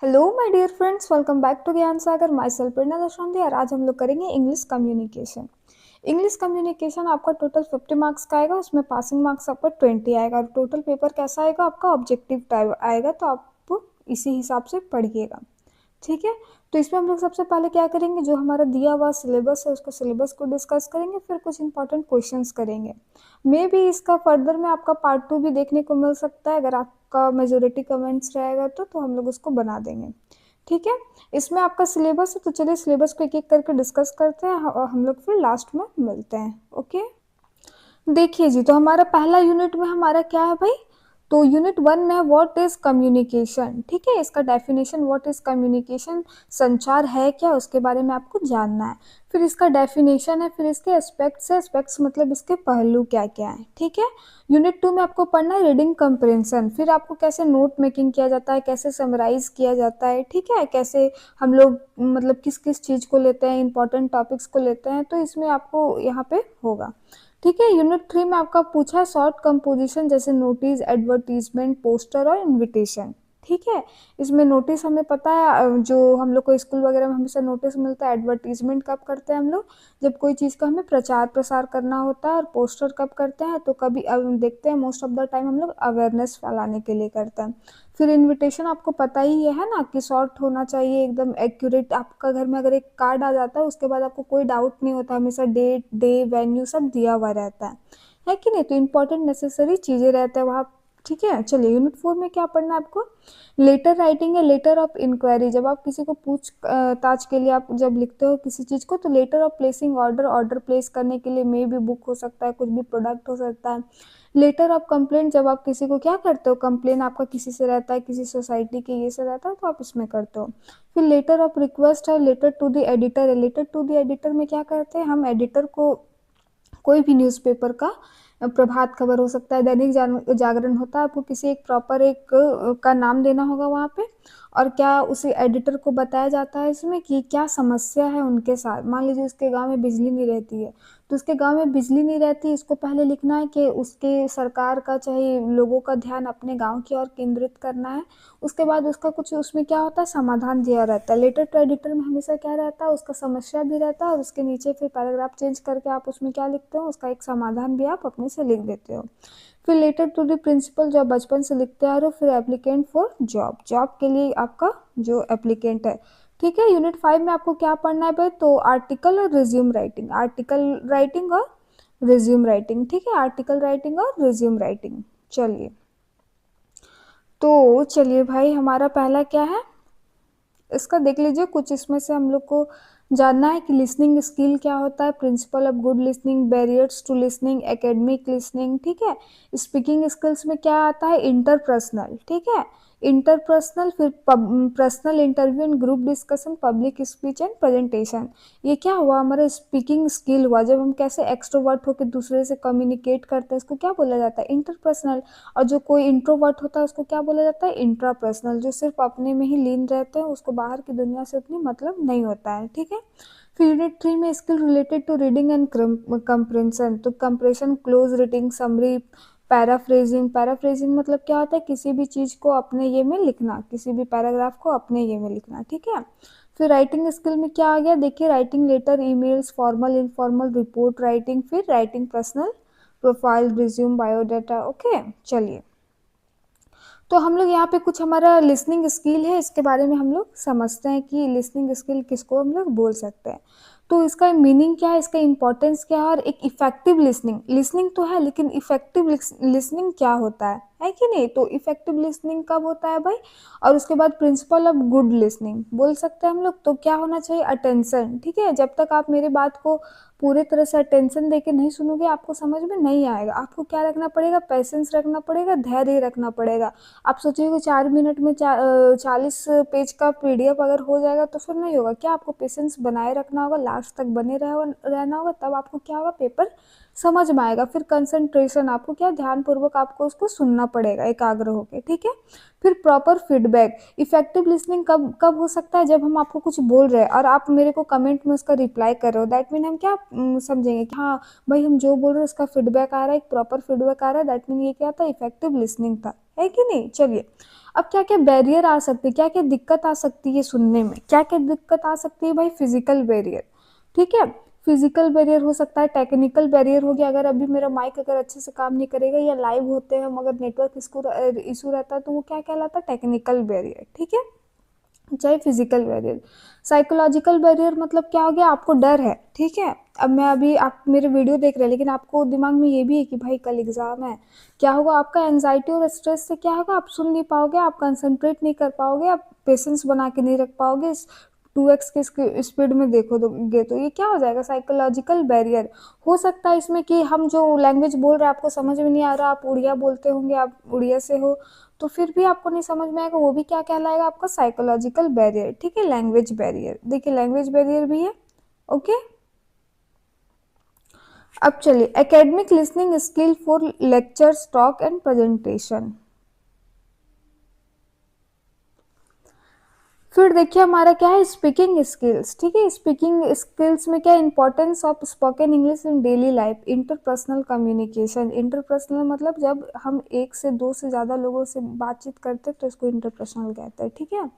Hello my dear friends, welcome back to Gyan Sagar. My self प्रेरणा दशरथी और आज हम लोग करेंगे इंग्लिश कम्युनिकेशन। इंग्लिश कम्युनिकेशन आपका टोटल 50 मार्क्स का आएगा, उसमें पासिंग मार्क्स आपका 20 आएगा और टोटल पेपर कैसा आएगा आपका ऑब्जेक्टिव टाइप आएगा, तो आप इसी हिसाब से पढ़िएगा। ठीक है, तो इसमें हम लोग सबसे पहले क्या करेंगे, जो हमारा दिया हुआ सिलेबस है उसको सिलेबस को डिस्कस करेंगे, फिर कुछ इंपॉर्टेंट क्वेश्चंस करेंगे। मे भी इसका फर्दर में आपका पार्ट 2 भी देखने को मिल सकता है, अगर आपका मेजोरिटी कमेंट्स रहेगा तो हम लोग उसको बना देंगे। ठीक है, इसमें आपका सिलेबस है, तो चलिए सिलेबस को एक एक करके डिस्कस करते हैं और हम लोग फिर लास्ट में मिलते हैं। ओके, देखिए जी, तो हमारा पहला यूनिट में हमारा क्या है भाई, तो यूनिट 1 में है व्हाट इज कम्युनिकेशन। ठीक है, इसका डेफिनेशन व्हाट इज कम्युनिकेशन, संचार है क्या, उसके बारे में आपको जानना है। फिर इसका डेफिनेशन है, फिर इसके एस्पेक्ट्स है, एस्पेक्ट्स मतलब इसके पहलू क्या क्या है। ठीक है, यूनिट 2 में आपको पढ़ना है रीडिंग कंप्रेंशन, फिर आपको कैसे नोट मेकिंग किया जाता है, कैसे समराइज किया जाता है। ठीक है, कैसे हम लोग मतलब किस किस चीज़ को लेते हैं, इंपॉर्टेंट टॉपिक्स को लेते हैं, तो इसमें आपको यहाँ पे होगा। ठीक है, यूनिट 3 में आपका पूछा है शॉर्ट कंपोजिशन, जैसे नोटिस, एडवर्टीजमेंट, पोस्टर और इनविटेशन। ठीक है, इसमें नोटिस हमें पता है, जो हम लोग को स्कूल वगैरह में हमेशा नोटिस मिलता है। एडवर्टीजमेंट कब करते हैं हम लोग, जब कोई चीज़ का हमें प्रचार प्रसार करना होता है। और पोस्टर कब करते हैं, तो कभी देखते हैं मोस्ट ऑफ द टाइम हम लोग अवेयरनेस फैलाने के लिए करते हैं। फिर इनविटेशन आपको पता ही है ना, कि शॉर्ट होना चाहिए, एकदम एक्यूरेट। आपका घर में अगर एक कार्ड आ जाता है उसके बाद आपको कोई डाउट नहीं होता, हमेशा डेट, डे, वेन्यू सब दिया हुआ रहता है कि नहीं, तो इंपॉर्टेंट नेसेसरी चीज़ें रहते हैं वहाँ। ठीक है, चलिए यूनिट 4 में क्या पढ़ना है आपको, लेटर राइटिंग है, लेटर ऑफ इंक्वायरी। जब आप किसी को पूछ ताछ के लिए आप जब लिखते हो किसी चीज़ को, तो letter of placing order, order place करने के लिए, मे भी बुक हो सकता है, कुछ भी प्रोडक्ट हो सकता है। लेटर ऑफ कंप्लेंट, जब आप किसी को क्या करते हो, कंप्लेन आपका किसी से रहता है, किसी सोसाइटी के ये से रहता है, तो आप इसमें करते हो। फिर लेटर ऑफ रिक्वेस्ट है, लेटर टू द एडिटर है। लेटर टू द एडिटर में क्या करते हैं हम, एडिटर को कोई भी न्यूज़पेपर का, प्रभात खबर हो सकता है, दैनिक जागरण होता है, आपको किसी एक प्रॉपर एक का नाम देना होगा वहाँ पे। और क्या उसे एडिटर को बताया जाता है इसमें कि क्या समस्या है उनके साथ। मान लीजिए उसके गांव में बिजली नहीं रहती है, तो उसके गांव में बिजली नहीं रहती, इसको पहले लिखना है कि उसके सरकार का चाहे लोगों का ध्यान अपने गांव की ओर केंद्रित करना है। उसके बाद उसका कुछ उसमें क्या होता है, समाधान दिया रहता है। लेटर टू एडिटर में हमेशा क्या रहता है, उसका समस्या भी रहता है और उसके नीचे फिर पैराग्राफ चेंज करके आप उसमें क्या लिखते हो, उसका एक समाधान भी आप अपने से लिख देते हो। फिर लेटर टू द प्रिंसिपल, जो आप बचपन से लिखते आ रहे हो। फिर एप्लीकेंट फॉर जॉब, जॉब के लिए आपका जो एप्लीकेंट है। ठीक है, यूनिट 5 में आपको क्या पढ़ना है भाई, तो आर्टिकल और रिज्यूम राइटिंग, आर्टिकल राइटिंग और रिज्यूम राइटिंग। ठीक है, आर्टिकल राइटिंग और रिज्यूम राइटिंग। चलिए, तो चलिए भाई, हमारा पहला क्या है, इसका देख लीजिए कुछ। इसमें से हम लोग को जानना है कि लिसनिंग स्किल क्या होता है, principle of good listening, barriers to listening, academic listening. ठीक है, स्पीकिंग स्किल्स में क्या आता है, इंटरपर्सनल। ठीक है, इंटरपर्सनल, फिर personal interview and group discussion, public speech and presentation. ये क्या हुआ, हमारा स्पीकिंग स्किल हुआ, जब हम कैसे एक्सट्रोवर्ट होकर दूसरे से कम्युनिकेट करते हैं, इसको क्या बोला जाता है, इंटरपर्सनल। और जो कोई इंट्रोवर्ट होता है उसको क्या बोला जाता है, इंट्रापर्सनल। जो सिर्फ अपने में ही लीन रहते हैं, उसको बाहर की दुनिया से उतनी मतलब नहीं होता है। ठीक है, फिर यूनिट 3 में skill related to reading and comprehension, तो compression, close reading, summary, paraphrasing. Paraphrasing मतलब क्या होता है, किसी भी चीज़ को अपने ये में लिखना, किसी भी पैराग्राफ को अपने ये में लिखना। ठीक है, फिर राइटिंग स्किल में क्या आ गया, देखिए writing letter, emails, formal informal, report writing, फिर writing personal profile, resume, biodata. Okay, चलिए, तो हम लोग यहाँ पे कुछ हमारा लिसनिंग स्किल है, इसके बारे में हम लोग समझते हैं कि लिसनिंग स्किल किसको हम लोग बोल सकते हैं। तो इसका मीनिंग क्या है, इसका इंपॉर्टेंस क्या है, और एक इफेक्टिव लिसनिंग, लिसनिंग तो है लेकिन इफेक्टिव लिसनिंग क्या होता है कि नहीं। तो इफेक्टिव लिसनिंग कब होता है भाई, और उसके बाद प्रिंसिपल ऑफ गुड लिसनिंग बोल सकते हैं हम लोग। तो क्या होना चाहिए, अटेंशन। ठीक है, जब तक आप मेरे बात को पूरे तरह से अटेंशन देके नहीं सुनोगे, आपको समझ में नहीं आएगा। आपको क्या रखना पड़ेगा, पेशेंस रखना पड़ेगा, धैर्य रखना पड़ेगा। आप सोचिए कि 4 मिनट में 40 पेज का पीडीएफ अगर हो जाएगा तो फिर नहीं होगा। क्या आपको पेशेंस बनाए रखना होगा, लास्ट तक बने रहना होगा, तब आपको क्या होगा, पेपर समझ में आएगा। फिर कंसंट्रेशन, आपको क्या ध्यानपूर्वक आपको उसको सुनना पड़ेगा एकाग्र होकर। ठीक है, फिर प्रॉपर फीडबैक। इफेक्टिव लिसनिंग कब कब हो सकता है, जब हम आपको कुछ बोल रहे हैं और आप मेरे को कमेंट में उसका रिप्लाई कर रहे हो, दैट मीन हम क्या समझेंगे कि हाँ भाई, हम जो बोल रहे हैं उसका फीडबैक आ रहा है, एक प्रॉपर फीडबैक आ रहा है, दैट मीन ये क्या था, इफेक्टिव लिसनिंग था, है कि नहीं। चलिए, अब क्या क्या बैरियर आ सकते हैं, क्या क्या दिक्कत आ सकती है सुनने में, क्या क्या दिक्कत आ सकती है भाई, फिजिकल बैरियर, ठीक है। फिजिकल बैरियर हो सकता है, टेक्निकल बैरियर हो गया, अगर अभी मेरा माइक अगर अच्छे से काम नहीं करेगा या लाइव होते हैं मगर नेटवर्क इशू रहता है तो वो क्या कहलाता है, टेक्निकल बैरियर, ठीक है। चाहे फिजिकल बैरियर। साइकोलॉजिकल बैरियर मतलब क्या हो गया, आपको डर है, ठीक है। अब मैं अभी आप मेरे वीडियो देख रहे हैं लेकिन आपको दिमाग में ये भी है कि भाई कल एग्जाम है, क्या होगा, आपका एंजाइटी और स्ट्रेस से क्या होगा, आप सुन नहीं पाओगे, आप कंसंट्रेट नहीं कर पाओगे, आप पेशेंस बना के नहीं रख पाओगे, 2x के स्पीड में देखोगे तो ये क्या हो जाएगा, साइकोलॉजिकल बैरियर। हो सकता है इसमें कि हम जो लैंग्वेज बोल रहे हैं आपको समझ में नहीं आ रहा, आप उड़िया बोलते होंगे, आप उड़िया से हो, तो फिर भी आपको नहीं समझ में आएगा, वो भी क्या कहलाएगा, आपका साइकोलॉजिकल बैरियर, ठीक है। लैंग्वेज बैरियर, देखिए लैंग्वेज बैरियर भी है, ओके। अब चलिए, academic listening skill for lectures, talk and presentation. फिर देखिए हमारा क्या है, स्पीकिंग स्किल्स, ठीक है। स्पीकिंग स्किल्स में क्या, importance of spoken English in daily life, interpersonal communication. Interpersonal मतलब जब हम एक से दो से ज़्यादा लोगों से बातचीत करते हैं तो इसको इंटरपर्सनल कहते हैं, ठीक है।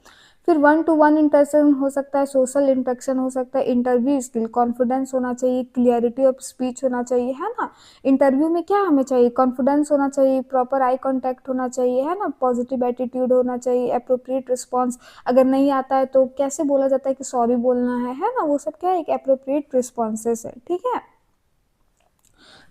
फिर 1-to-1 इंटरेक्शन हो सकता है, सोशल इंटरेक्शन हो सकता है, इंटरव्यू स्किल, कॉन्फिडेंस होना चाहिए, क्लियरिटी ऑफ स्पीच होना चाहिए, है ना। इंटरव्यू में क्या हमें चाहिए, कॉन्फिडेंस होना चाहिए, प्रॉपर आई कांटेक्ट होना चाहिए, है ना, पॉजिटिव एटीट्यूड होना चाहिए, अप्रोप्रिएट रिस्पॉन्स। अगर नहीं आता है तो कैसे बोला जाता है कि सॉरी बोलना है ना, वो सब क्या है, एक अप्रोप्रिएट रिस्पॉन्सेस है, ठीक है।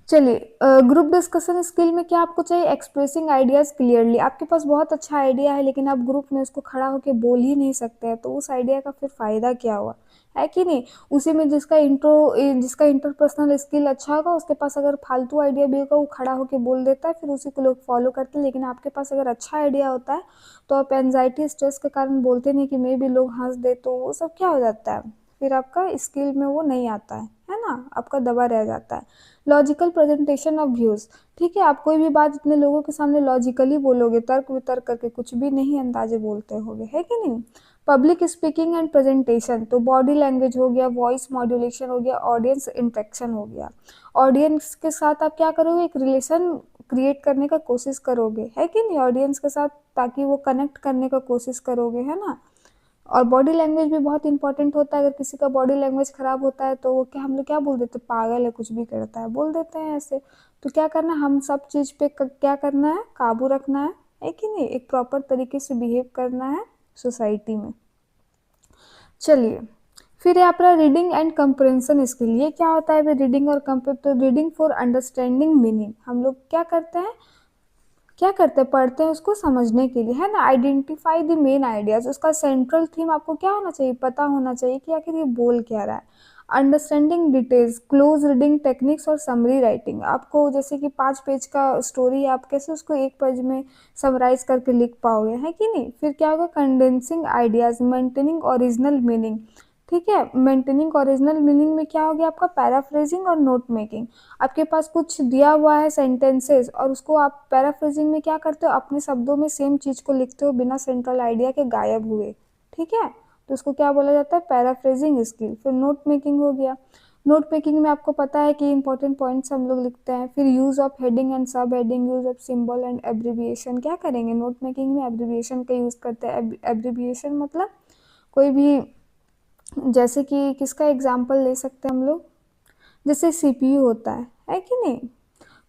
चलिए, ग्रुप डिस्कशन स्किल में क्या आपको चाहिए, एक्सप्रेसिंग आइडियाज क्लियरली। आपके पास बहुत अच्छा आइडिया है लेकिन आप ग्रुप में उसको खड़ा होकर बोल ही नहीं सकते हैं तो उस आइडिया का फिर फायदा क्या हुआ, है कि नहीं। उसी में जिसका इंटरपर्सनल स्किल अच्छा होगा उसके पास अगर फालतू आइडिया भी होगा वो खड़ा होकर बोल देता है, फिर उसी को लोग फॉलो करते हैं। लेकिन आपके पास अगर अच्छा आइडिया होता है तो आप एनजाइटी स्ट्रेस के कारण बोलते नहीं कि मे भी लोग हंस दे, तो वो सब क्या हो जाता है, फिर आपका स्किल में वो नहीं आता है ना, आपका दबा रह जाता है। लॉजिकल प्रेजेंटेशन ऑफ व्यूज, ठीक है। आप कोई भी बात इतने लोगों के सामने लॉजिकली बोलोगे, तर्क वितर्क करके, कुछ भी नहीं अंदाजे बोलते होगे, है कि नहीं। पब्लिक स्पीकिंग एंड प्रेजेंटेशन, तो बॉडी लैंग्वेज हो गया, वॉइस मॉड्यूलेशन हो गया, ऑडियंस इंटरेक्शन हो गया। ऑडियंस के साथ आप क्या करोगे, एक रिलेशन क्रिएट करने का कोशिश करोगे, है कि नहीं, ऑडियंस के साथ, ताकि वो कनेक्ट करने का कोशिश करोगे, है ना। और बॉडी लैंग्वेज भी बहुत इंपॉर्टेंट होता है, अगर किसी का बॉडी लैंग्वेज खराब होता है तो वो क्या, हम लोग क्या बोल देते हैं, पागल है, कुछ भी करता है, बोल देते हैं ऐसे। तो क्या करना है, हम सब चीज़ पे क्या करना है, काबू रखना है कि नहीं, एक प्रॉपर तरीके से बिहेव करना है सोसाइटी में। चलिए, फिर है अपना रीडिंग एंड कंप्रेंशन स्किल। ये क्या होता है, रीडिंग और तो रीडिंग फॉर अंडरस्टैंडिंग मीनिंग, हम लोग क्या करते हैं, पढ़ते हैं उसको समझने के लिए, है ना। आइडेंटिफाई द मेन आइडियाज, उसका सेंट्रल थीम आपको क्या होना चाहिए, पता होना चाहिए कि आखिर ये बोल क्या रहा है। Understanding details, close reading techniques और समरी राइटिंग, आपको जैसे कि 5 पेज का स्टोरी है, आप कैसे उसको 1 पेज में समराइज करके लिख पाओगे, है कि नहीं। फिर क्या होगा, condensing ideas, maintaining original meaning, ठीक है। मेंटेनिंग ओरिजिनल मीनिंग में क्या हो गया आपका, पैराफ्रेजिंग और नोट मेकिंग। आपके पास कुछ दिया हुआ है सेंटेंसेस और उसको आप पैराफ्रेजिंग में क्या करते हो, अपने शब्दों में सेम चीज़ को लिखते हो बिना सेंट्रल आइडिया के गायब हुए, ठीक है। तो उसको क्या बोला जाता है, पैराफ्रेजिंग स्किल। फिर नोट मेकिंग हो गया, नोट मेकिंग में आपको पता है कि इंपॉर्टेंट पॉइंट्स हम लोग लिखते हैं। फिर यूज ऑफ हेडिंग एंड सब heading, use of symbol and abbreviation, क्या करेंगे, नोट मेकिंग में एब्रीविएशन का यूज़ करते हैं। एब्रीविएशन मतलब कोई भी, जैसे कि किसका एग्जाम्पल ले सकते हैं हम लोग, जैसे सीपीयू होता है कि नहीं,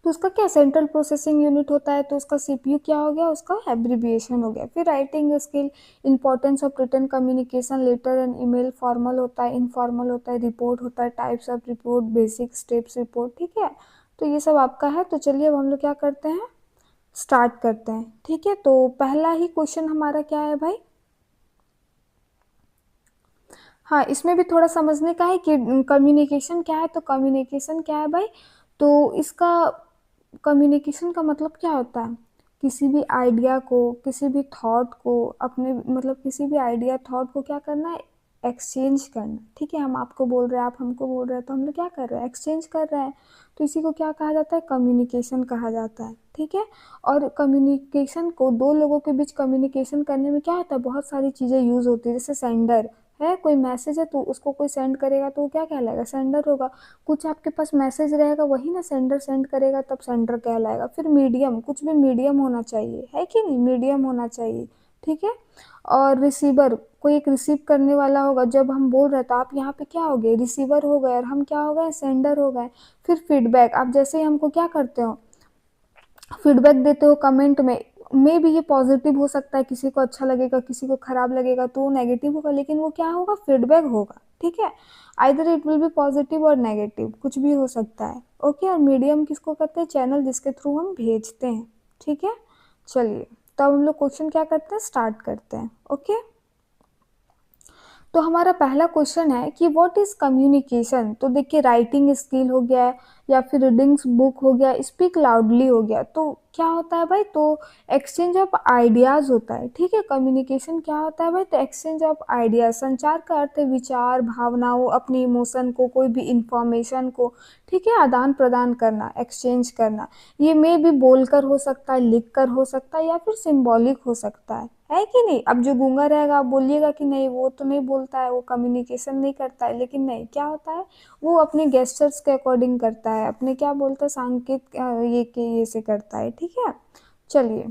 तो उसका क्या, सेंट्रल प्रोसेसिंग यूनिट होता है, तो उसका सीपीयू क्या हो गया, उसका एब्रीविएशन हो गया। फिर writing skill, importance of written communication, letter and email, formal होता है, इनफॉर्मल होता है, रिपोर्ट होता है, types of report, basic steps report, ठीक है। तो ये सब आपका है। तो चलिए अब हम लोग क्या करते हैं, स्टार्ट करते हैं, ठीक है। तो पहला ही क्वेश्चन हमारा क्या है भाई, हाँ, इसमें भी थोड़ा समझने का है कि कम्युनिकेशन क्या है। तो कम्युनिकेशन क्या है भाई, तो इसका कम्युनिकेशन का मतलब क्या होता है, किसी भी आइडिया को, किसी भी थॉट को, अपने मतलब किसी भी आइडिया थॉट को क्या करना है, एक्सचेंज करना, ठीक है। हम आपको बोल रहे हैं, आप हमको बोल रहे हैं, तो हम लोग क्या कर रहे हैं, एक्सचेंज कर रहे हैं। तो इसी को क्या कहा जाता है, कम्युनिकेशन कहा जाता है, ठीक है। और कम्युनिकेशन को, दो लोगों के बीच कम्युनिकेशन करने में क्या होता है, बहुत सारी चीज़ें यूज़ होती है। जैसे सेंडर है, कोई मैसेज है तो उसको कोई सेंड करेगा तो वो क्या कहलाएगा, सेंडर होगा। कुछ आपके पास मैसेज रहेगा वही ना सेंडर सेंड करेगा, तब सेंडर कहलाएगा। फिर मीडियम, कुछ भी मीडियम होना चाहिए, है कि नहीं, मीडियम होना चाहिए, ठीक है। और रिसीवर, कोई एक रिसीव करने वाला होगा, जब हम बोल रहे हैं तो आप यहाँ पे क्या हो गए, रिसीवर हो गए, और हम क्या हो गए, सेंडर हो गए। फिर फीडबैक, आप जैसे ही हमको क्या करते हो, फीडबैक देते हो कमेंट में भी ये पॉजिटिव हो सकता है, किसी को अच्छा लगेगा, किसी को खराब लगेगा, तो वो नेगेटिव होगा, लेकिन वो क्या होगा, फीडबैक होगा, ठीक है। Either it will be positive और नेगेटिव, कुछ भी हो सकता है, ओके। और मीडियम किसको कहते हैं, चैनल जिसके थ्रू हम भेजते हैं, ठीक है। चलिए, तब हम लोग क्वेश्चन क्या करते हैं, स्टार्ट करते हैं, ओके। तो हमारा पहला क्वेश्चन है कि व्हाट इज कम्युनिकेशन। तो देखिए, राइटिंग स्किल हो गया, या फिर रीडिंग बुक हो गया, स्पीक लाउडली हो गया, तो क्या होता है भाई, तो एक्सचेंज ऑफ आइडियाज होता है, ठीक है। कम्युनिकेशन क्या होता है भाई, तो एक्सचेंज ऑफ आइडियाज, संचार का अर्थ है विचार, भावनाओं, अपनी इमोशन को, कोई भी इंफॉर्मेशन को, ठीक है, आदान प्रदान करना, एक्सचेंज करना। ये में भी बोलकर हो सकता है, लिखकर हो सकता है, या फिर सिंबॉलिक हो सकता है कि नहीं। अब जो गूंगा रहेगा, आप बोलिएगा कि नहीं वो तो नहीं बोलता है, वो कम्युनिकेशन नहीं करता है, लेकिन नहीं, क्या होता है, वो अपने गेस्चर्स के अकॉर्डिंग करता है, अपने क्या बोलता है, सांकेत ये के ये से करता है, ठीक है। चलिए,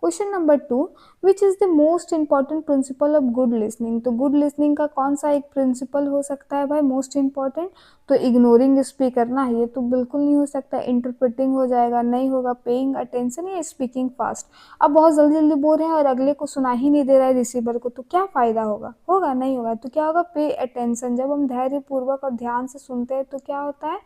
question number 2, which is the most important principle of good listening. तो गुड लिसनिंग का कौन सा एक प्रिंसिपल हो सकता है भाई, मोस्ट इंपॉर्टेंट। तो इग्नोरिंग स्पीकर ना, ये तो बिल्कुल नहीं हो सकता, इंटरप्रेटिंग हो जाएगा, नहीं होगा, पेइंग अटेंशन या स्पीकिंग फास्ट। अब बहुत जल्दी जल्दी बोल रहे हैं और अगले को सुना ही नहीं दे रहा है रिसीवर को, तो क्या फ़ायदा होगा, होगा नहीं होगा, तो क्या होगा, पे अटेंशन। जब हम धैर्यपूर्वक और ध्यान से सुनते हैं तो क्या होता है,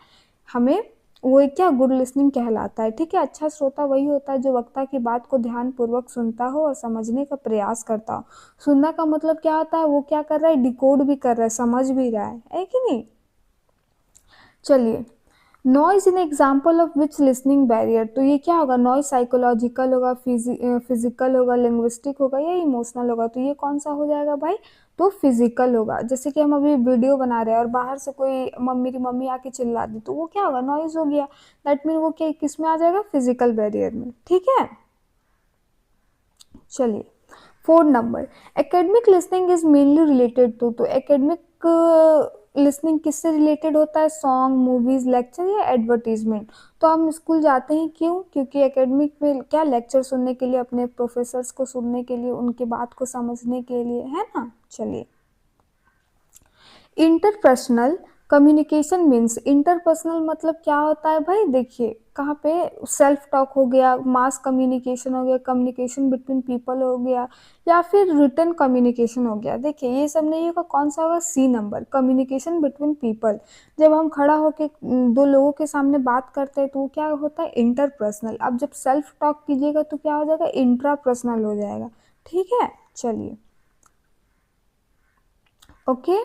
हमें वो एक क्या, गुड लिसनिंग कहलाता है, ठीक है। अच्छा श्रोता वही होता है जो वक्ता की बात को ध्यानपूर्वक सुनता हो और समझने का प्रयास करता हो। सुनना का मतलब क्या होता है, वो क्या कर रहा है, डिकोड भी कर रहा है, समझ भी रहा है कि नहीं। चलिए, noise in example of which listening barrier. तो ये क्या होगा, नॉइज साइकोलॉजिकल होगा, फिजिकल होगा, लिंग्विस्टिक होगा, या इमोशनल होगा। तो ये कौन सा हो जाएगा भाई, तो फिजिकल होगा। जैसे कि हम अभी वीडियो बना रहे हैं और बाहर से कोई मेरी मम्मी आके चिल्ला दी, तो वो क्या होगा, नॉइज हो गया। दैट मीन वो क्या, किस में आ जाएगा, फिजिकल बैरियर में, ठीक है। चलिए, 4 number, academic listening is mainly related to. तो एकेडमिक लिसनिंग किससे रिलेटेड होता है, सॉन्ग, मूवीज, लेक्चर या एडवर्टीजमेंट। तो हम स्कूल जाते हैं क्यों, क्योंकि एकेडमिक में क्या, लेक्चर सुनने के लिए, अपने प्रोफेसर्स को सुनने के लिए, उनकी बात को समझने के लिए, है ना। चलिए, इंटरपर्सनल कम्युनिकेशन मीन्स, इंटरपर्सनल मतलब क्या होता है भाई, देखिए कहाँ पे, सेल्फ टॉक हो गया, मास कम्युनिकेशन हो गया, कम्युनिकेशन बिटवीन पीपल हो गया, या फिर रिटन कम्युनिकेशन हो गया। देखिए ये सब नहीं होगा, कौन सा होगा, C number, communication between people. जब हम खड़ा होके दो लोगों के सामने बात करते हैं तो वो क्या होता है, इंटरपर्सनल। अब जब सेल्फ टॉक कीजिएगा तो क्या हो जाएगा, इंट्रापर्सनल हो जाएगा, ठीक है। चलिए, ओके।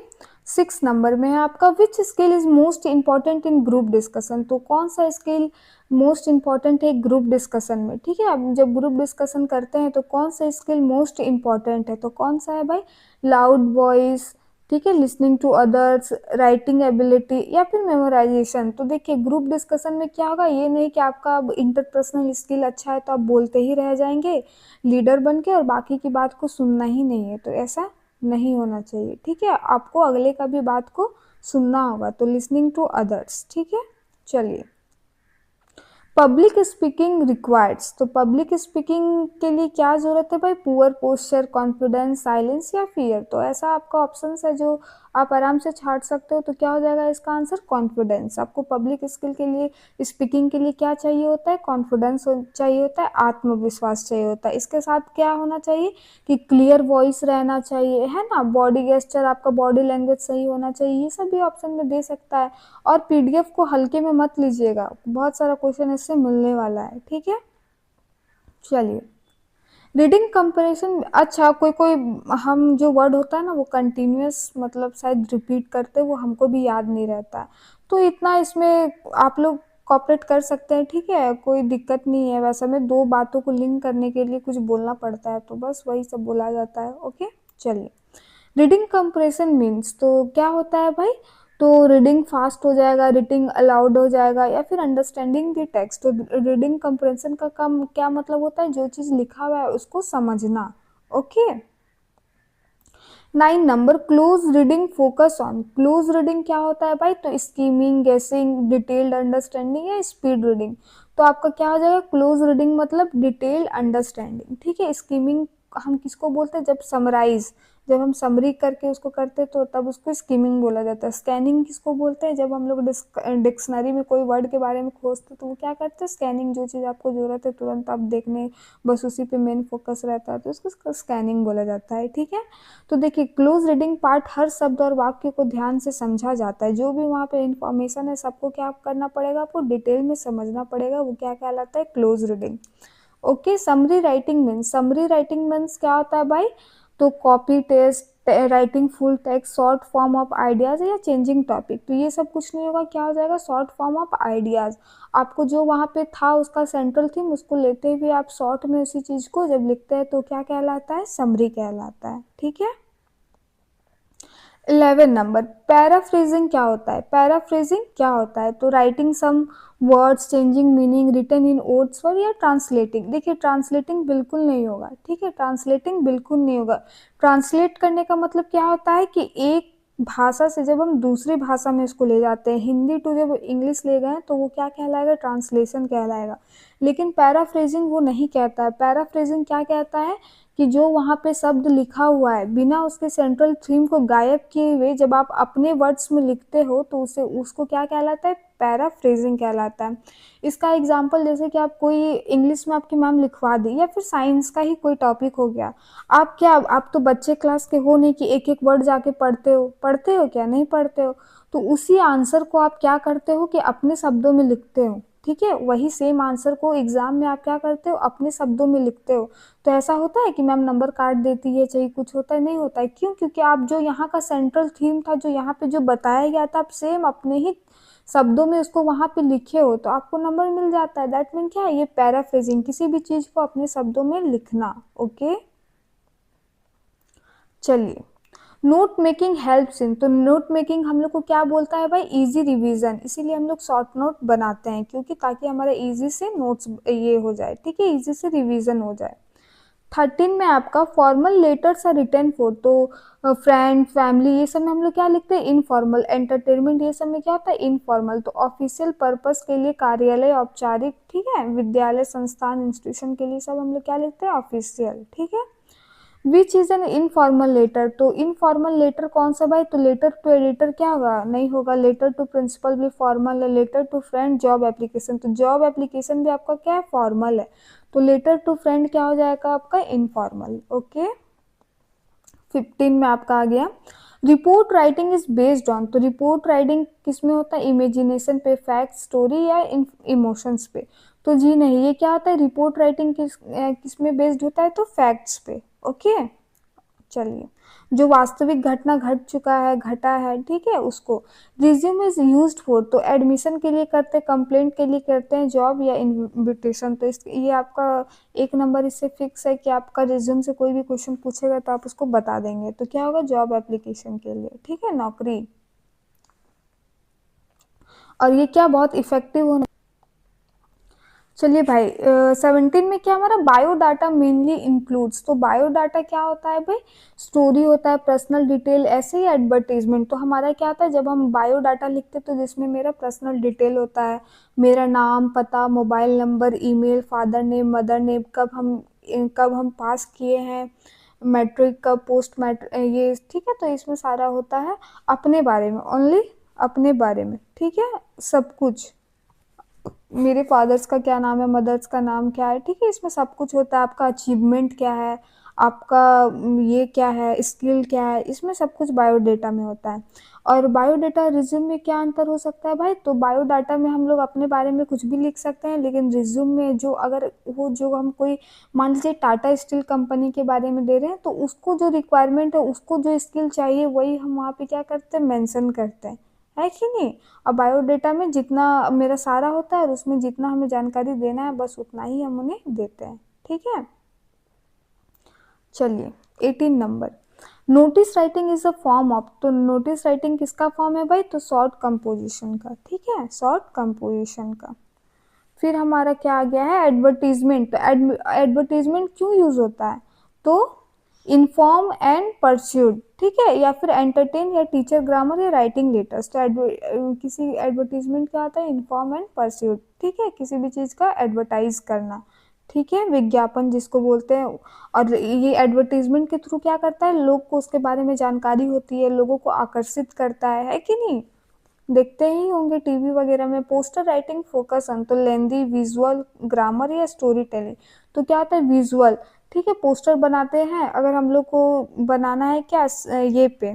6 नंबर में है आपका, which skill is most important in group discussion. तो कौन सा स्किल मोस्ट इंपॉर्टेंट है ग्रुप डिस्कशन में, ठीक है। अब जब ग्रुप डिस्कशन करते हैं तो कौन सा स्किल मोस्ट इंपॉर्टेंट है, तो कौन सा है भाई, लाउड वॉइस, ठीक है, listening to others, writing ability, या फिर मेमोराइजेशन। तो देखिए, ग्रुप डिस्कशन में क्या होगा, ये नहीं कि आपका अब इंटरपर्सनल स्किल अच्छा है तो आप बोलते ही रह जाएंगे लीडर बन के और बाकी की बात को सुनना ही नहीं है, तो ऐसा नहीं होना चाहिए, ठीक है। आपको अगले का भी बात को सुनना होगा, तो लिसनिंग टू अदर्स, ठीक है। चलिए, पब्लिक स्पीकिंग रिक्वायर्ड्स। तो पब्लिक स्पीकिंग के लिए क्या जरूरत है भाई, पुअर पोस्चर, कॉन्फिडेंस, साइलेंस या फियर। तो ऐसा आपका ऑप्शन है जो आप आराम से छाट सकते हो, तो क्या हो जाएगा इसका आंसर, कॉन्फिडेंस। आपको पब्लिक स्किल के लिए, स्पीकिंग के लिए क्या चाहिए होता है, कॉन्फिडेंस चाहिए होता है, आत्मविश्वास चाहिए होता है। इसके साथ क्या होना चाहिए कि क्लियर वॉइस रहना चाहिए, है ना, बॉडी गेस्चर, आपका बॉडी लैंग्वेज सही होना चाहिए, ये सब भी ऑप्शन में दे सकता है। और पीडीएफ को हल्के में मत लीजिएगा, बहुत सारा क्वेश्चन इससे मिलने वाला है, ठीक है। चलिए, रीडिंग कंपैरिजन, अच्छा कोई कोई हम जो वर्ड होता है ना वो कंटिन्यूअस मतलब शायद रिपीट करते, वो हमको भी याद नहीं रहता है, तो इतना इसमें आप लोग कॉपरेट कर सकते हैं, ठीक है, कोई दिक्कत नहीं है। वैसे में दो बातों को लिंक करने के लिए कुछ बोलना पड़ता है, तो बस वही सब बोला जाता है, ओके। चलिए, रीडिंग कंप्रेशन मीन्स, तो क्या होता है भाई, तो रीडिंग फास्ट हो जाएगा, रीडिंग अलाउड हो जाएगा, या फिर अंडरस्टैंडिंग द टेक्स्ट। तो रीडिंग कंप्रेशन का कम क्या मतलब होता है, जो चीज़ लिखा हुआ है उसको समझना, okay. 9 number, close reading focus on. Close reading क्या होता है भाई, तो स्कीमिंग, गेसिंग, डिटेल्ड अंडरस्टैंडिंग या स्पीड रीडिंग। तो आपका क्या हो जाएगा, क्लोज रीडिंग मतलब डिटेल्ड अंडरस्टैंडिंग, ठीक है। स्कीमिंग हम किसको बोलते हैं, जब समराइज, जब हम समरी करके उसको करते तो तब उसको स्किमिंग बोला जाता है। स्कैनिंग किसको बोलते हैं, जब हम लोग डिक्शनरी में कोई वर्ड के बारे में खोजते तो वो क्या करते हैं, स्कैनिंग, जो चीज़ आपको ज़रूरत है तुरंत आप देखने, बस उसी पे मेन फोकस रहता है तो उसको स्कैनिंग बोला जाता है। ठीक है, तो देखिए क्लोज रीडिंग पार्ट हर शब्द और वाक्य को ध्यान से समझा जाता है, जो भी वहाँ पे इंफॉर्मेशन है सबको क्या करना पड़ेगा, आपको डिटेल में समझना पड़ेगा, वो क्या कहलाता है, close reading. Okay, summary writing means क्या होता है भाई, तो copy test, writing full text, short form of ideas या चेंजिंग टॉपिक, तो ये सब कुछ नहीं होगा, क्या हो जाएगा, शॉर्ट फॉर्म ऑफ आइडियाज। आपको जो वहाँ पे था उसका सेंट्रल थीम, उसको लेते हुए आप शॉर्ट में उसी चीज को जब लिखते हैं तो क्या कहलाता है, समरी कहलाता है। ठीक है, 11 नंबर, पैराफ्रेजिंग क्या होता है, पैराफ्रेजिंग क्या होता है, तो writing some words, changing meaning, written in odds for, या ट्रांसलेटिंग। देखिए ट्रांसलेटिंग बिल्कुल नहीं होगा, ठीक है, ट्रांसलेटिंग बिल्कुल नहीं होगा। ट्रांसलेट करने का मतलब क्या होता है कि एक भाषा से जब हम दूसरी भाषा में इसको ले जाते हैं, हिंदी टू जब इंग्लिश ले गए तो वो क्या कहलाएगा, ट्रांसलेशन कहलाएगा। लेकिन पैराफ्रेजिंग वो नहीं कहता है। पैराफ्रेजिंग क्या कहता है कि जो वहाँ पे शब्द लिखा हुआ है बिना उसके सेंट्रल थीम को गायब किए हुए जब आप अपने वर्ड्स में लिखते हो तो उसे उसको क्या कहलाता है, पैराफ्रेजिंग कहलाता है। इसका एग्जांपल जैसे कि आप कोई इंग्लिश में आपकी मैम लिखवा दी, या फिर साइंस का ही कोई टॉपिक हो गया, आप तो बच्चे क्लास के हो नहीं कि एक एक वर्ड जाके पढ़ते हो क्या, नहीं पढ़ते हो, तो उसी आंसर को आप क्या करते हो कि अपने शब्दों में लिखते हो। ठीक है, वही सेम आंसर को एग्जाम में आप क्या करते हो, अपने शब्दों में लिखते हो। तो ऐसा होता है कि मैम नंबर काट देती है, चाहे कुछ होता है, नहीं होता है, क्यों, क्योंकि आप जो यहाँ का सेंट्रल थीम था, जो यहाँ पे जो बताया गया था, आप सेम अपने ही शब्दों में उसको वहां पे लिखे हो तो आपको नंबर मिल जाता है। दैट मीन क्या है, ये पैराफ्रेजिंग, किसी भी चीज को अपने शब्दों में लिखना। ओके, चलिए, नोट मेकिंग हेल्प्स इन, तो नोट मेकिंग हम लोग को क्या बोलता है भाई, इजी रिवीजन, इसीलिए हम लोग शॉर्ट नोट बनाते हैं, क्योंकि ताकि हमारा इजी से नोट्स ये हो जाए, ठीक है, इजी से रिवीजन हो जाए। 13 में आपका formal letters are written for, तो फ्रेंड, फैमिली, ये सब में हम लोग क्या लिखते हैं, इनफॉर्मल। एंटरटेनमेंट, ये सब में क्या होता है, इनफॉर्मल। तो ऑफिशियल पर्पस के लिए, कार्यालय, औपचारिक, ठीक है, विद्यालय, संस्थान, इंस्टीट्यूशन के लिए सब हम लोग क्या लिखते हैं, ऑफिशियल। ठीक है, which is an informal letter, तो इनफॉर्मल लेटर कौन सा भाई, तो लेटर टू एडिटर क्या होगा, नहीं होगा। लेटर टू प्रिंसिपल भी फॉर्मल है। Letter to friend, job application, तो जॉब एप्लीकेशन भी आपका क्या है, फॉर्मल है। तो लेटर टू फ्रेंड क्या हो जाएगा आपका, इनफॉर्मल। ओके, 15 में आपका आ गया, report writing is based on, तो रिपोर्ट राइटिंग किस में होता है, इमेजिनेशन पे, फैक्ट, स्टोरी या इमोशंस पे, तो जी नहीं, ये क्या होता है, रिपोर्ट राइटिंग किस में बेस्ड होता है, तो फैक्ट्स पे। ओके, चलिए, जो वास्तविक घटना घट चुका है, घटा है, ठीक है, उसको। रिज्यूम इज यूज्ड फॉर, तो एडमिशन के लिए करते हैं, कंप्लेंट के लिए करते हैं, जॉब या इनविटेशन, तो इस ये आपका एक नंबर इससे फिक्स है कि आपका रिज्यूम से कोई भी क्वेश्चन पूछेगा तो आप उसको बता देंगे, तो क्या होगा, जॉब एप्लीकेशन के लिए, ठीक है, नौकरी। और ये क्या बहुत इफेक्टिव होने, चलिए भाई, 17 में क्या हमारा, बायोडाटा मेनली इंक्लूड्स, तो बायोडाटा क्या होता है भाई, स्टोरी होता है, पर्सनल डिटेल, ऐसे ही एडवर्टीजमेंट। तो हमारा क्या होता है, जब हम बायोडाटा लिखते हैं तो जिसमें मेरा पर्सनल डिटेल होता है, मेरा नाम, पता, mobile number, email, father name, mother name, कब हम पास किए हैं, मैट्रिक, कब पोस्ट मैट्रिक, ये ठीक है, तो इसमें सारा होता है अपने बारे में, ओनली अपने बारे में, ठीक है, सब कुछ, मेरे फादर्स का क्या नाम है, मदर्स का नाम क्या है, ठीक है, इसमें सब कुछ होता है, आपका अचीवमेंट क्या है, आपका ये क्या है, स्किल क्या है, इसमें सब कुछ बायोडाटा में होता है। और बायोडाटा रिज्यूम में क्या अंतर हो सकता है भाई, तो बायोडाटा में हम लोग अपने बारे में कुछ भी लिख सकते हैं, लेकिन रिज्यूम में जो अगर वो जो हम कोई, मान लीजिए टाटा स्टील कंपनी के बारे में दे रहे हैं तो उसको जो रिक्वायरमेंट है, उसको जो स्किल चाहिए वही हम वहाँ पे क्या करते हैं, मेंशन करते हैं, है कि नहीं। अब बायोडेटा में जितना मेरा सारा होता है और उसमें जितना हमें जानकारी देना है बस उतना ही हम उन्हें देते हैं, ठीक है। चलिए, 18 number, notice writing is a form of, तो नोटिस राइटिंग किसका फॉर्म है भाई, तो शॉर्ट कंपोजिशन का, ठीक है, शॉर्ट कंपोजिशन का। फिर हमारा क्या आ गया है, एडवर्टीजमेंट, तो एडवर्टीजमेंट क्यों यूज होता है, तो इन्फॉर्म एंड परस्यूड, ठीक है, या फिर एंटरटेन या टीचर ग्रामर या राइटिंग लेटर्स, तो किसी एडवर्टीजमेंट क्या होता है, इन्फॉर्म एंड परस्यूड, ठीक है, किसी भी चीज का एडवर्टाइज करना, ठीक है, विज्ञापन जिसको बोलते हैं। और ये एडवर्टाइजमेंट के थ्रू क्या करता है, लोग को उसके बारे में जानकारी होती है, लोगों को आकर्षित करता है कि नहीं। देखते ही होंगे टीवी वगैरह में। पोस्टर राइटिंग फोकस ऑन, तो लेंदी विजुअल, ग्रामर या स्टोरी टेलिंग। तो क्या होता है, विजुअल। ठीक है, पोस्टर बनाते हैं अगर हम लोग को बनाना है क्या, ये पे,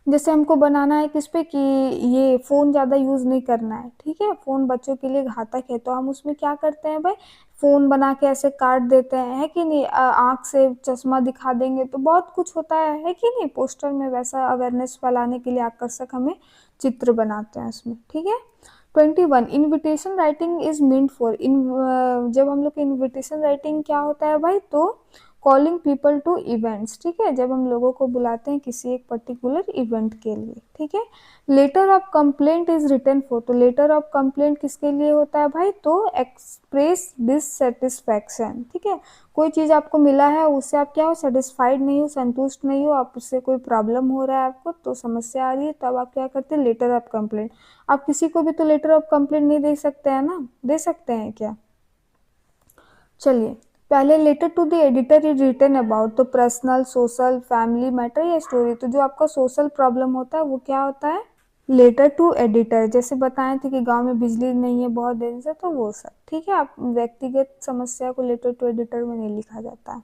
जैसे हमको बनाना है किस पे कि ये फ़ोन ज़्यादा यूज़ नहीं करना है, ठीक है, फ़ोन बच्चों के लिए घातक है, तो हम उसमें क्या करते हैं भाई, फ़ोन बना के ऐसे काट देते हैं, है कि नहीं, आँख से चश्मा दिखा देंगे तो बहुत कुछ होता है कि नहीं। पोस्टर में वैसा अवेयरनेस फैलाने के लिए आकर्षक हमें चित्र बनाते हैं उसमें, ठीक है। 21 invitation writing is meant for in, जब हम लोग का इनविटेशन राइटिंग क्या होता है भाई, तो कॉलिंग पीपल टू इवेंट्स, ठीक है, जब हम लोगों को बुलाते हैं किसी एक पर्टिकुलर इवेंट के लिए, ठीक है। Letter of complaint is written for, तो लेटर ऑफ कंप्लेंट किसके लिए होता है भाई, तो एक्सप्रेस डिससेटिस्फैक्शन, ठीक है, कोई चीज़ आपको मिला है उससे आप क्या हो, सेटिस्फाइड नहीं हो, संतुष्ट नहीं हो, आप उससे कोई प्रॉब्लम हो रहा है आपको, तो समस्या आ रही है, तब आप क्या करते हैं, लेटर ऑफ कंप्लेंट। आप किसी को भी तो लेटर ऑफ कंप्लेंट नहीं दे सकते हैं ना, दे सकते हैं क्या। चलिए, पहले letter to the editor is written about, तो पर्सनल, सोशल, फैमिली मैटर या स्टोरी। तो जो आपका सोशल प्रॉब्लम होता है वो क्या होता है, लेटर टू एडिटर। जैसे बताए थे कि गांव में बिजली नहीं है बहुत देर से, तो वो सब, ठीक है। आप व्यक्तिगत समस्या को लेटर टू एडिटर में नहीं लिखा जाता है।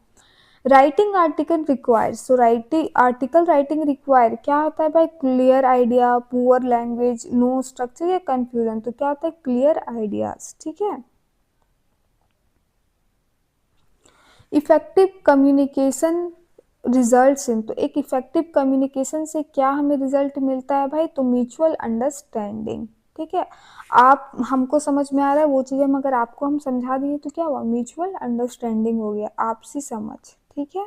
राइटिंग आर्टिकल रिक्वायर्स, तो राइटिंग आर्टिकल राइटिंग रिक्वायर क्या होता है भाई, clear idea, poor language, no structure या कंफ्यूजन। तो क्या होता है, क्लियर आइडियाज, ठीक है। इफेक्टिव कम्युनिकेशन रिजल्ट्स इन, तो एक इफेक्टिव कम्युनिकेशन से क्या हमें रिजल्ट मिलता है भाई, तो म्यूचुअल अंडरस्टैंडिंग, ठीक है। आप हमको समझ में आ रहा है वो चीज़, हम अगर आपको हम समझा दिए तो क्या हुआ, म्यूचुअल अंडरस्टैंडिंग हो गया, आपसी समझ, ठीक है।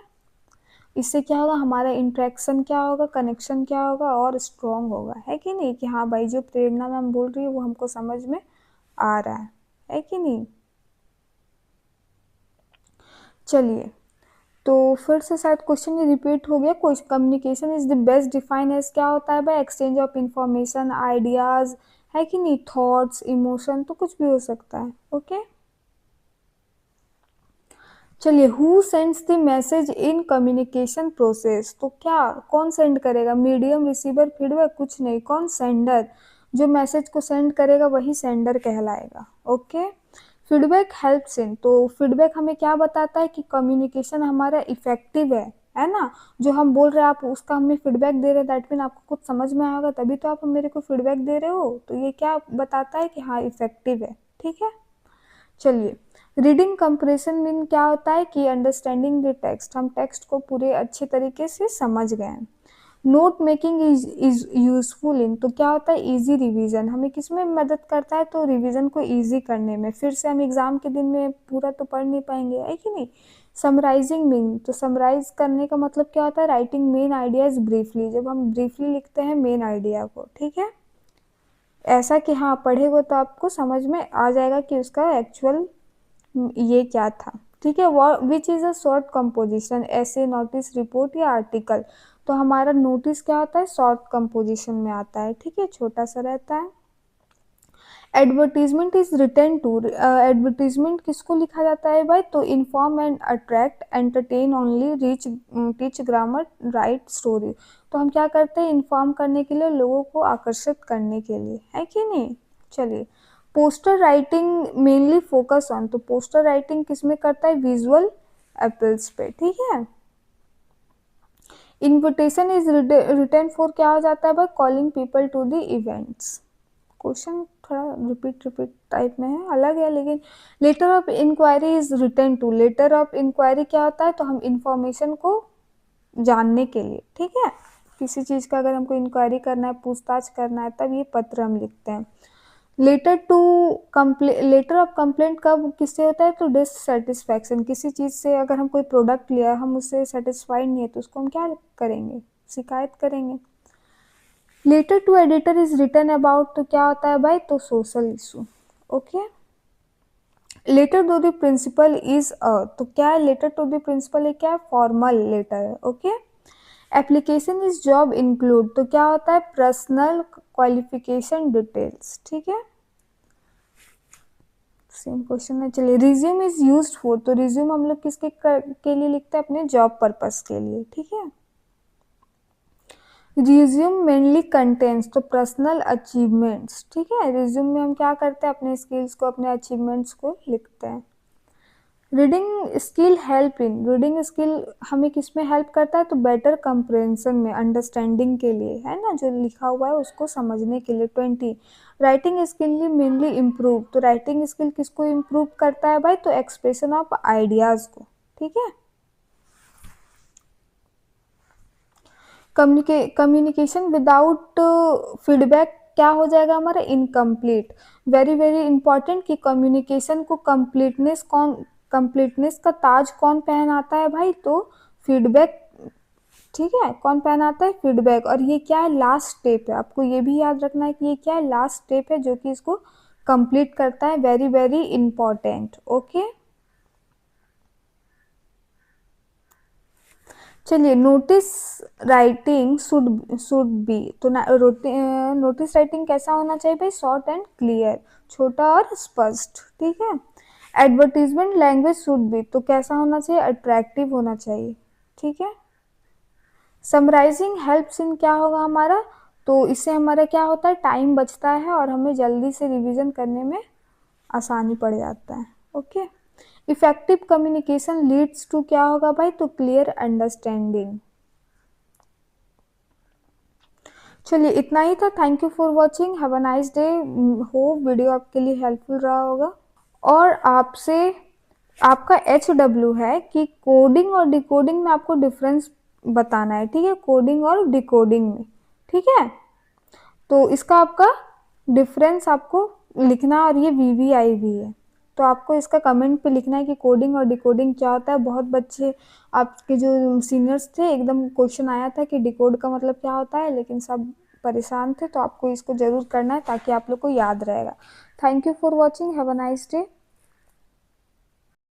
इससे क्या होगा, हमारा इंटरेक्शन क्या होगा, कनेक्शन क्या होगा, और स्ट्रॉन्ग होगा, है कि नहीं, कि हाँ भाई जो प्रेरणा मैम बोल रही है वो हमको समझ में आ रहा है कि नहीं। चलिए, तो फिर से शायद क्वेश्चन ये रिपीट हो गया। कुछ communication is the best define as क्या होता है भाई, एक्सचेंज ऑफ इंफॉर्मेशन, आइडियाज, है कि नहीं, थॉट्स, इमोशन, तो कुछ भी हो सकता है, ओके। चलिए, who sends the message in communication process, तो क्या कौन सेंड करेगा, मीडियम, रिसीवर, फीडबैक, कुछ नहीं, कौन, सेंडर। जो मैसेज को सेंड करेगा वही सेंडर कहलाएगा, ओके। फीडबैक हेल्प्स इन, तो फीडबैक हमें क्या बताता है कि कम्युनिकेशन हमारा इफेक्टिव है ना। जो हम बोल रहे हैं आप उसका हमें फीडबैक दे रहे हैं, दैट मीन आपको कुछ समझ में आएगा तभी तो आप मेरे को फीडबैक दे रहे हो, तो ये क्या बताता है कि हाँ इफेक्टिव है, ठीक है। चलिए, रीडिंग कंप्रेशन मीन क्या होता है कि अंडरस्टैंडिंग द टेक्स्ट, हम टेक्स्ट को पूरे अच्छे तरीके से समझ गए हैं। Note making is useful in, तो क्या होता है, इजी रिवीजन, हमें किस में मदद करता है, तो रिवीजन को इजी करने में, फिर से हम एग्जाम के दिन में पूरा तो पढ़ नहीं पाएंगे, है कि नहीं। समराइजिंग मीन, तो समराइज करने का मतलब क्या होता है, राइटिंग मेन आइडियाज ब्रीफली, जब हम ब्रीफली लिखते हैं मेन आइडिया को, ठीक है, ऐसा कि हाँ पढ़ेगा तो आपको समझ में आ जाएगा कि उसका एक्चुअल ये क्या था, ठीक है। Which is a short composition, ऐसे, नोटिस, रिपोर्ट या आर्टिकल। तो हमारा नोटिस क्या होता है, शॉर्ट कंपोजिशन में आता है, ठीक है, छोटा सा रहता है। Advertisement is written to, advertisement किसको लिखा जाता है भाई, तो inform and attract, entertain only, reach, teach grammar, write story. तो हम क्या करते हैं, इन्फॉर्म करने के लिए, लोगों को आकर्षित करने के लिए, है कि नहीं। चलिए, poster writing mainly focus on, तो पोस्टर राइटिंग किसमें करता है, विजुअल एपल्स पे, ठीक है। इन्विटेशन इज रिटन फॉर क्या हो जाता है भाई, calling people to the events. Question थोड़ा रिपीट टाइप में है, अलग है लेकिन। Letter of inquiry is written to, letter of inquiry क्या होता है, तो हम इंफॉर्मेशन को जानने के लिए, ठीक है, किसी चीज़ का अगर हमको इंक्वायरी करना है, पूछताछ करना है, तब ये पत्र हम लिखते हैं। Letter to complain letter of complaint कब किससे होता है, तो डिससेटिस्फैक्शन, किसी चीज़ से अगर हम कोई प्रोडक्ट लिया, हम उससे सेटिस्फाइड नहीं है, तो उसको हम क्या करेंगे, शिकायत करेंगे। Letter to editor is written about, तो क्या होता है भाई, तो social issue, okay. Letter to the principal is तो क्या है, लेटर टू द प्रिंसिपल है क्या है, फॉर्मल लेटर है, okay. Application is job include, तो क्या होता है, पर्सनल क्वालिफिकेशन डिटेल्स, ठीक है। सेम क्वेश्चन है। चलिए, रिज्यूम इज यूज्ड फॉर, तो रिज्यूम हम लोग किसके के लिए लिखते हैं? अपने जॉब पर्पस के लिए, ठीक है। रिज्यूम मेनली कंटेंट्स, तो पर्सनल अचीवमेंट्स, ठीक है। रिज्यूम में हम क्या करते हैं? अपने स्किल्स को, अपने अचीवमेंट्स को लिखते हैं। Reading skill help in, reading skill हमें किस में हेल्प करता है? तो बेटर कंप्रेंशन में, अंडरस्टैंडिंग के लिए, है ना, जो लिखा हुआ है उसको समझने के लिए। 20, राइटिंग स्किल मेनली इम्प्रूव, तो राइटिंग स्किल किसको इम्प्रूव करता है भाई? तो एक्सप्रेशन ऑफ आइडियाज को, ठीक है। कम्युनिकेशन विदाउट फीडबैक क्या हो जाएगा हमारा? इनकम्प्लीट। वेरी वेरी इंपॉर्टेंट कि कम्युनिकेशन को कंप्लीटनेस का ताज कौन पहनाता है भाई? तो फीडबैक, ठीक है। कौन पहनाता है? फीडबैक। और ये क्या है? लास्ट स्टेप है। आपको ये भी याद रखना है कि ये क्या है? लास्ट स्टेप है जो कि इसको कंप्लीट करता है। Very very important, okay. चलिए, नोटिस राइटिंग शुड बी, तो नोटिस राइटिंग कैसा होना चाहिए भाई? शॉर्ट एंड क्लियर, छोटा और स्पष्ट, ठीक है। एडवर्टीजमेंट लैंग्वेज शुड बी, तो कैसा होना चाहिए? अट्रैक्टिव होना चाहिए, ठीक है। समराइजिंग हेल्प्स इन क्या होगा हमारा? तो इससे हमारा क्या होता है? टाइम बचता है और हमें जल्दी से रिवीजन करने में आसानी पड़ जाता है, okay. Effective communication leads to क्या होगा भाई? तो क्लियर अंडरस्टैंडिंग। चलिए, इतना ही था। Thank you for watching, have a nice day. Hope video आपके लिए हेल्पफुल रहा होगा। और आपसे आपका HW है कि कोडिंग और डिकोडिंग में आपको डिफरेंस बताना है, ठीक है। कोडिंग और डिकोडिंग में, ठीक है। तो इसका आपका डिफरेंस आपको लिखना है, और ये VVI भी है। तो आपको इसका कमेंट पे लिखना है कि कोडिंग और डिकोडिंग क्या होता है। बहुत बच्चे आपके जो सीनियर्स थे, एकदम क्वेश्चन आया था कि डिकोड का मतलब क्या होता है, लेकिन सब परेशान थे। तो आपको इसको ज़रूर करना है ताकि आप लोग को याद रहेगा। Thank you for watching, have a nice day.